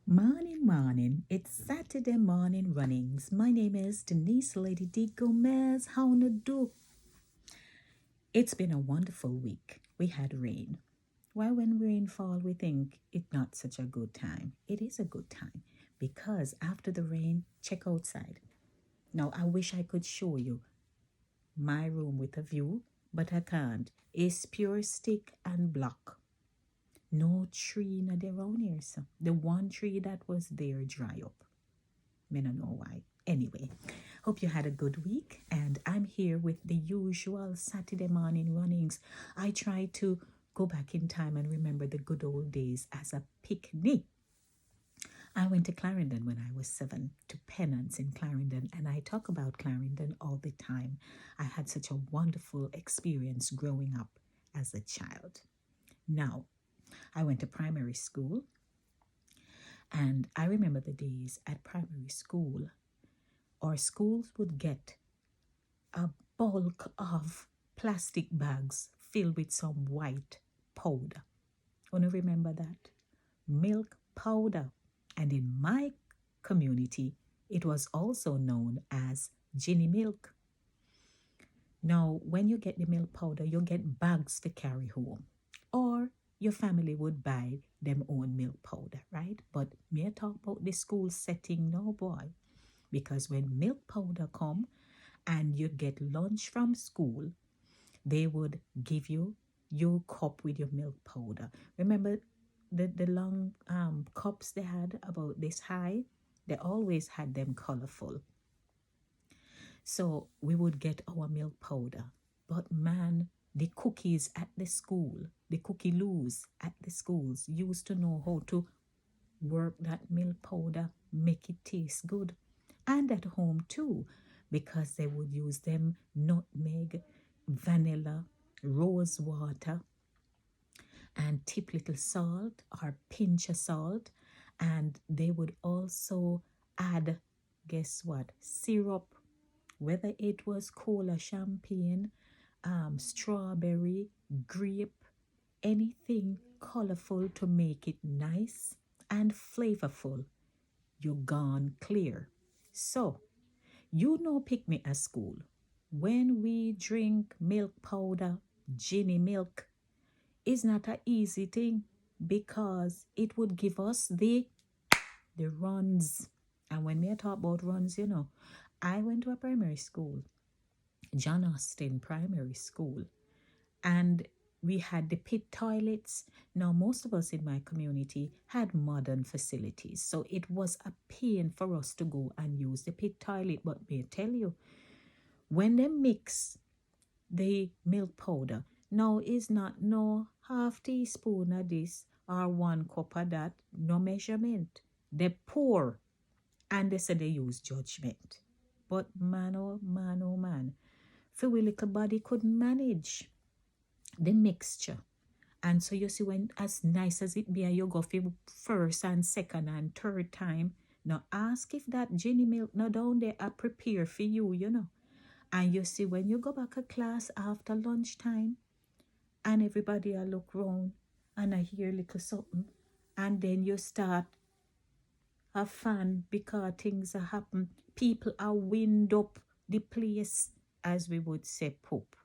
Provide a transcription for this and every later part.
Morning, morning. It's Saturday morning runnings. My name is Denise Lady D. Gomez. How na do? It's been a wonderful week. We had rain. Why, when rain fall, we think it's not such a good time. It is a good time because after the rain, check outside. Now, I wish I could show you my room with a view, but I can't. It's pure stick and block. No tree in the around here, so the one tree that was there dry up. I don't know why. Anyway, hope you had a good week, and I'm here with the usual Saturday morning runnings. I try to go back in time and remember the good old days as a picnic. I went to Clarendon when I was 7 to Penance in Clarendon, and I talk about Clarendon all the time. I had such a wonderful experience growing up as a child. Now, I went to primary school, and I remember the days at primary school. Our schools would get a bulk of plastic bags filled with some white powder. Want to remember that? Milk powder. And in my community, it was also known as GINNY milk. Now, when you get the milk powder, you get bags to carry home. Or your family would buy them own milk powder, right? But me talk about the school setting now, boy. Because when milk powder come and you get lunch from school, they would give you your cup with your milk powder. Remember the long cups they had about this high? They always had them colorful. So we would get our milk powder. But man, the cookies at the school, the cookie loos at the schools used to know how to work that milk powder, make it taste good. And at home too, because they would use them nutmeg, vanilla, rose water, and tip little salt or pinch of salt. And they would also add, guess what, syrup, whether it was cola, champagne, strawberry, grape, anything colorful to make it nice and flavorful. You're gone clear. So, you know, pick me at school. When we drink milk powder, GINNY milk, is not an easy thing because it would give us the runs. And when we talk about runs, you know, I went to a primary school, John Austin Primary School, and we had the pit toilets. Now, most of us in my community had modern facilities, so it was a pain for us to go and use the pit toilet. But may I tell you, when they mix the milk powder, now is not no half teaspoon of this or 1 cup of that, no measurement. They pour, and they say they use judgment. But man, oh man, oh man, for we little body could manage the mixture. And so you see, when as nice as it be, you go for first and second and third time. Now ask if that GINNY milk now down there are prepared for you, you know. And you see, when you go back to class after lunchtime, and everybody I look round and I hear little something, and then you start a fan because things are happen. People are wind up the place, as we would say, poop.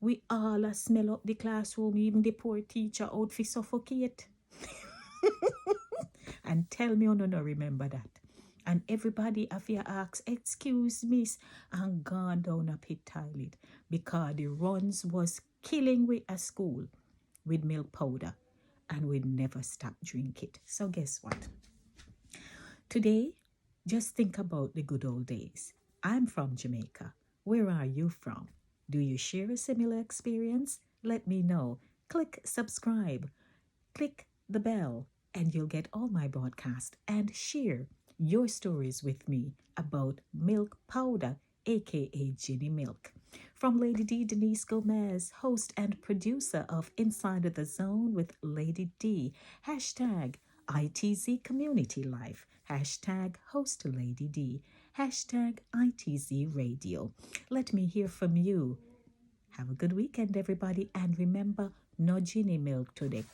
We all smell up the classroom, even the poor teacher out for suffocate. And tell me you no remember that. And everybody have you ask, excuse miss, and gone down a pit toilet because the runs was killing we at school with milk powder, and we never stop drink it. So guess what? Today, just think about the good old days. I'm from Jamaica. Where are you from? Do you share a similar experience? Let me know. Click subscribe, click the bell, and you'll get all my broadcasts, and share your stories with me about milk powder, aka GINNY milk. From Lady D, Denise Gomez, host and producer of Inside of the Zone with Lady D. Hashtag ITZ Community Life. Hashtag host Lady D. Hashtag ITZ Radio. Let me hear from you. Have a good weekend, everybody. And remember, no GINNY milk today.